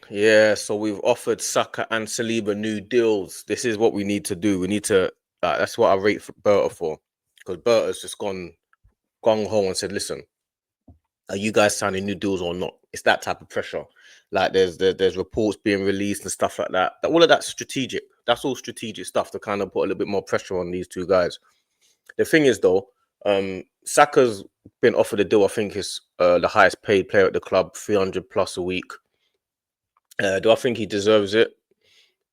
Yeah, so we've offered Saka and Saliba new deals. This is what we need to do. We need to. That's what I rate for Berta for, because Berta's just gone gung ho and said, "Listen, are you guys signing new deals or not?" It's that type of pressure. Like there's reports being released and stuff like that. All of that's strategic. That's all strategic stuff to kind of put a little bit more pressure on these two guys. The thing is though, Saka's been offered a deal. I think is the highest paid player at the club, 300 plus a week. Do I think he deserves it?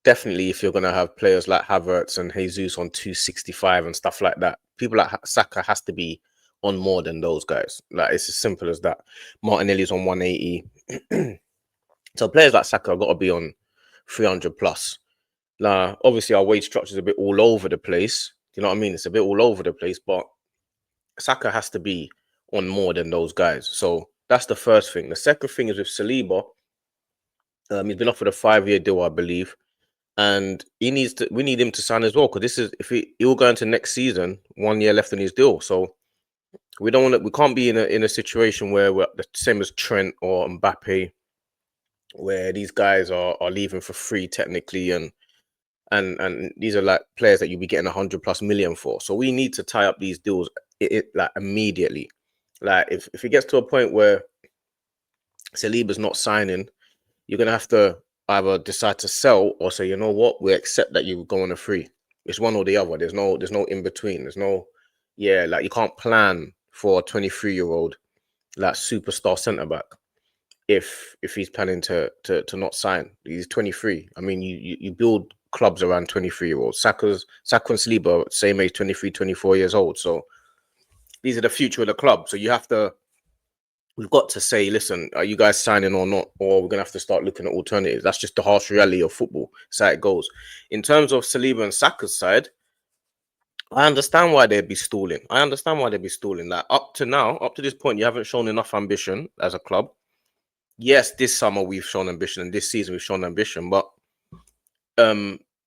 Definitely, if you're going to have players like Havertz and Jesus on 265 and stuff like that, people like Saka has to be on more than those guys. Like, it's as simple as that. Martinelli's on 180. So players like Saka have got to be on 300 plus. Now, obviously, our wage structure is a bit all over the place. Do you know what I mean? It's a bit all over the place, but Saka has to be on more than those guys. So that's the first thing. The second thing is with Saliba. He's been offered a 5-year deal, I believe. And he needs to. We need him to sign as well, because this is if he'll go into next season, 1 year left on his deal. So we don't want to. We can't be in a situation where we're the same as Trent or Mbappe, where these guys are leaving for free technically, and these are like players that you'll be getting 100 plus million for. So we need to tie up these deals like immediately. Like if it gets to a point where Saliba's not signing, you're gonna have to either decide to sell or say, you know what, we accept that you go on a free. It's one or the other. There's no in between. There's no, yeah, like you can't plan for a 23-year-old like superstar centre back if he's planning to not sign. He's 23. I mean, you build clubs around 23-year-olds. Saka and Saliba, same age, 23, 24 years old. So these are the future of the club. So we've got to say, listen, are you guys signing or not? Or we're going to have to start looking at alternatives. That's just the harsh reality of football. That's how it goes. In terms of Saliba and Saka's side, I understand why they'd be stalling. Like up to now, up to this point, you haven't shown enough ambition as a club. Yes, this summer we've shown ambition, and this season we've shown ambition, but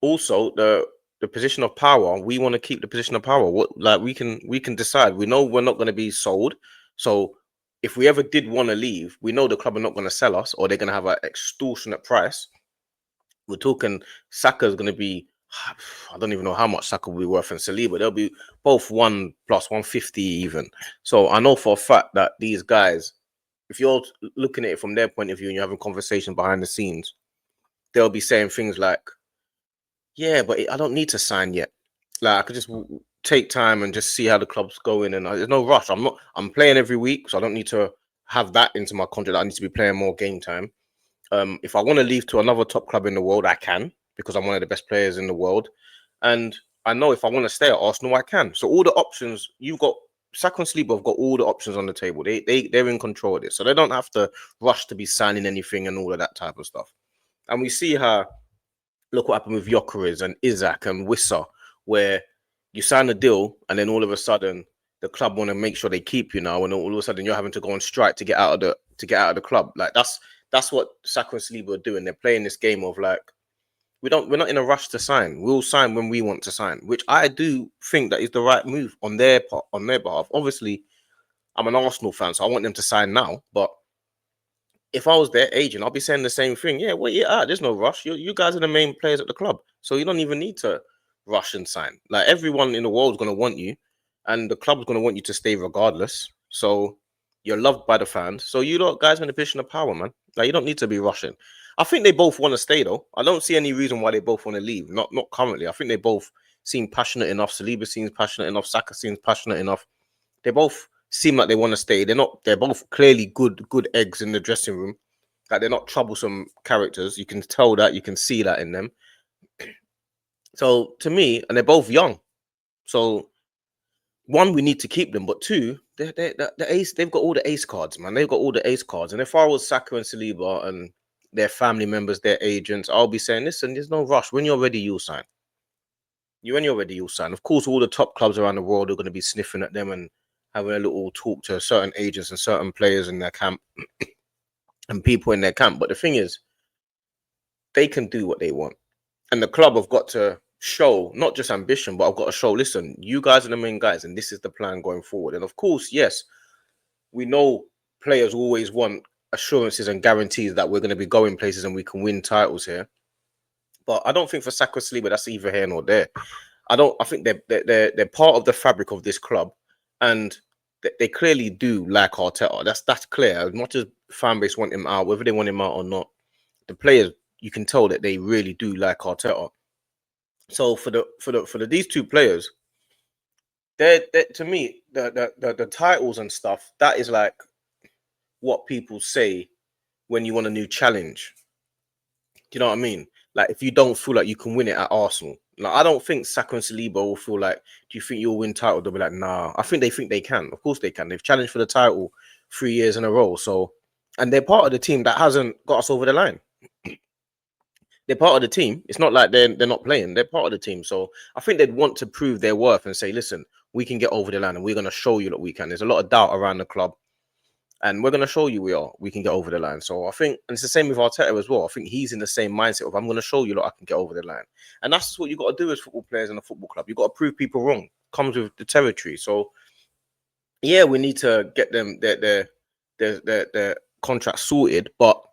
also the position of power, we want to keep the position of power. What, like we can decide. We know we're not going to be sold. So if we ever did want to leave, we know the club are not going to sell us, or they're going to have an extortionate price. We're talking Saka's going to be, I don't even know how much Saka will be worth, and Saliba, they'll be both 1 plus 150 even. So I know for a fact that these guys, if you're looking at it from their point of view and you're having conversations behind the scenes, they'll be saying things like, yeah, but I don't need to sign yet. Like I could just take time and just see how the club's going, and there's no rush. I'm playing every week, so I don't need to have that into my contract. I need to be playing more game time. If I want to leave to another top club in the world, I can, because I'm one of the best players in the world. And I know if I want to stay at Arsenal, I can. So all the options you've got, Saka and Saliba have got all the options on the table. They're in control of this, so they don't have to rush to be signing anything and all of that type of stuff. And we see how, look what happened with Gyökeres and Isaac and Wissa, where you sign a deal and then all of a sudden the club want to make sure they keep you now, and all of a sudden you're having to go on strike to get out of the club. Like that's what Saka and Saliba are doing. They're playing this game of like, we're not in a rush to sign. We'll sign when we want to sign, which I do think that is the right move on their part, on their behalf. Obviously, I'm an Arsenal fan, so I want them to sign now. But if I was their agent, I'll be saying the same thing. Yeah, wait, yeah, there's no rush. You guys are the main players at the club, so you don't even need to rush and sign. Like everyone in the world is going to want you, and the club's going to want you to stay regardless. So you're loved by the fans. So you lot guys are in a position of power, man. Like you don't need to be rushing. I think they both want to stay though. I don't see any reason why they both want to leave. Not currently. I think they both seem passionate enough. Saliba seems passionate enough. Saka seems passionate enough. They both seem like they want to stay. They're both clearly good eggs in the dressing room. Like they're not troublesome characters. You can tell that, you can see that in them. So to me, and they're both young. So one, we need to keep them, but two, the ace, they've got all the ace cards, man. They've got all the ace cards. And if I was Saka and Saliba and their family members, their agents, I'll be saying, listen, there's no rush. When you're ready, you'll sign. When you're ready, you'll sign. Of course, all the top clubs around the world are going to be sniffing at them and having a little talk to certain agents and certain players in their camp and people in their camp. But the thing is, they can do what they want. And the club have got to show not just ambition, but I've got to show, listen, you guys are the main guys and this is the plan going forward. And of course, yes, we know players always want assurances and guarantees that we're going to be going places and we can win titles here. But I don't think for Saka Saliba that's either here nor there. I think they're part of the fabric of this club, and they clearly do like Arteta. That's clear. As much as fan base want him out, whether they want him out or not, the players, you can tell that they really do like Arteta. So for these two players, they're to me the titles and stuff, that is like what people say when you want a new challenge. Do you know what I mean? Like, if you don't feel like you can win it at Arsenal, like, I don't think Saka and Saliba will feel like, do you think you'll win title? They'll be like, nah. I think they can. Of course they can. They've challenged for the title 3 years in a row. So, and they're part of the team that hasn't got us over the line. They're part of the team. It's not like they're not playing. They're part of the team. So I think they'd want to prove their worth and say, listen, we can get over the line and we're going to show you that we can. There's a lot of doubt around the club. And we're going to show you we can get over the line. So I think, and it's the same with Arteta as well. I think he's in the same mindset of, I'm going to show you that I can get over the line. And that's just what you got to do as football players in a football club. You got to prove people wrong. Comes with the territory. So yeah, we need to get them their contract sorted. But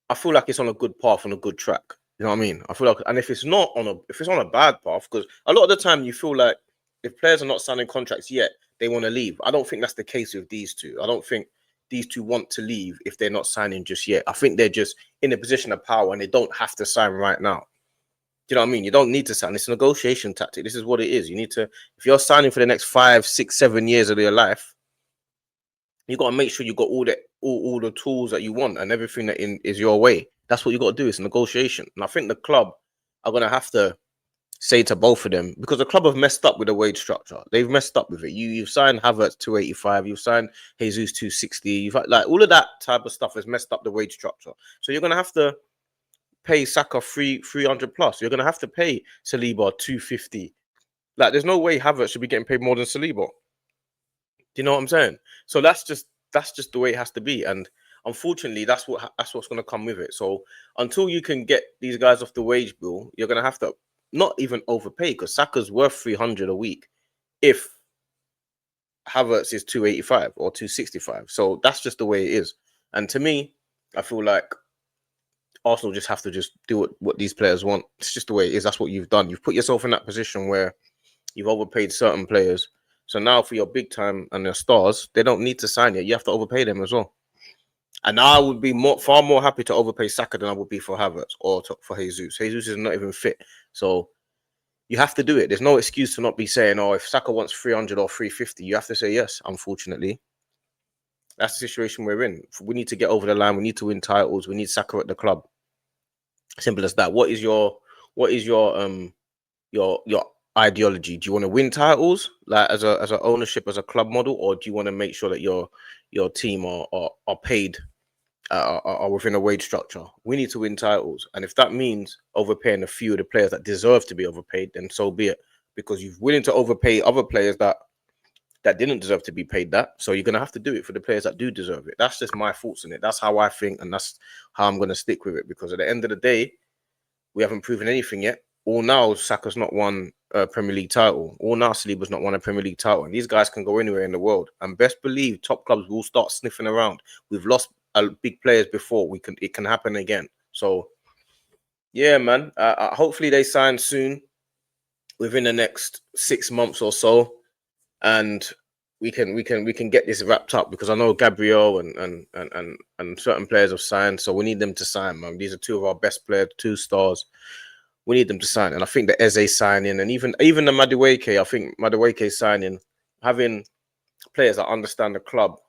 I feel like it's on a good path, on a good track. You know what I mean? I feel like, and if it's on a bad path, because a lot of the time you feel like if players are not signing contracts yet, they want to leave. I don't think that's the case with these two. I don't think these two want to leave if they're not signing just yet. I think they're just in a position of power and they don't have to sign right now. Do you know what I mean? You don't need to sign. It's a negotiation tactic. This is what it is. You need to, if you're signing for the next 5, 6, 7 years of your life, you got to make sure you got all the tools that you want and everything that is your way. That's what you got to do. It's a negotiation. And I think the club are going to have to say to both of them, because the club have messed up with the wage structure. They've messed up with it. You've signed Havertz 285, you've signed Jesus 260, you've like all of that type of stuff has messed up the wage structure. So you're gonna have to pay Saka 300 plus. You're gonna have to pay Saliba 250. Like, there's no way Havertz should be getting paid more than Saliba. Do you know what I'm saying? So that's just the way it has to be. And unfortunately, that's what's gonna come with it. So until you can get these guys off the wage bill, you're gonna have to not even overpay, because Saka's worth 300 a week if Havertz is 285 or 265. So that's just the way it is. And to me, I feel like Arsenal just have to just do what these players want. It's just the way it is. That's what you've done. You've put yourself in that position where you've overpaid certain players. So now for your big time and your stars, they don't need to sign yet. You have to overpay them as well. And I would be far more happy to overpay Saka than I would be for Havertz or for Jesus. Jesus is not even fit. So you have to do it. There's no excuse to not be saying, oh, if Saka wants 300 or 350, you have to say yes, unfortunately. That's the situation we're in. We need to get over the line. We need to win titles. We need Saka at the club. Simple as that. What is your ideology? Do you want to win titles, like as a ownership, as a club model, or do you want to make sure that your team are paid, are within a wage structure? We need to win titles, and if that means overpaying a few of the players that deserve to be overpaid, then so be it. Because you're willing to overpay other players that didn't deserve to be paid that, so you're gonna have to do it for the players that do deserve it. That's just my thoughts on it. That's how I think, and that's how I'm gonna stick with it. Because at the end of the day, we haven't proven anything yet. All now, Saka's not won a Premier League title. All now, Saliba's not won a Premier League title. And these guys can go anywhere in the world. And best believe top clubs will start sniffing around. We've lost big players before. It can happen again. So, yeah, man. Hopefully they sign soon, within the next 6 months or so, and we can get this wrapped up. Because I know Gabriel and certain players have signed, so we need them to sign, man. These are two of our best players, 2 stars. We need them to sign, and I think the Eze signing, and even the Madueke, I think Madueke signing, having players that understand the club,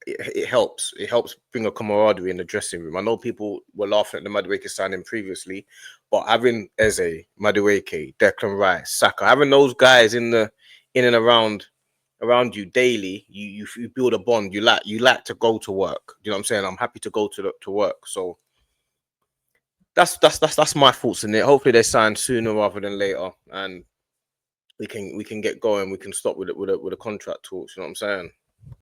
it helps. It helps bring a camaraderie in the dressing room. I know people were laughing at the Madueke signing previously, but having Eze, Madueke, Declan Rice, Saka, having those guys in and around you daily, you build a bond. You like to go to work. You know what I'm saying? I'm happy to go to work. So that's my thoughts on it. Hopefully they sign sooner rather than later, and we can get going. We can stop with the contract talks. You know what I'm saying?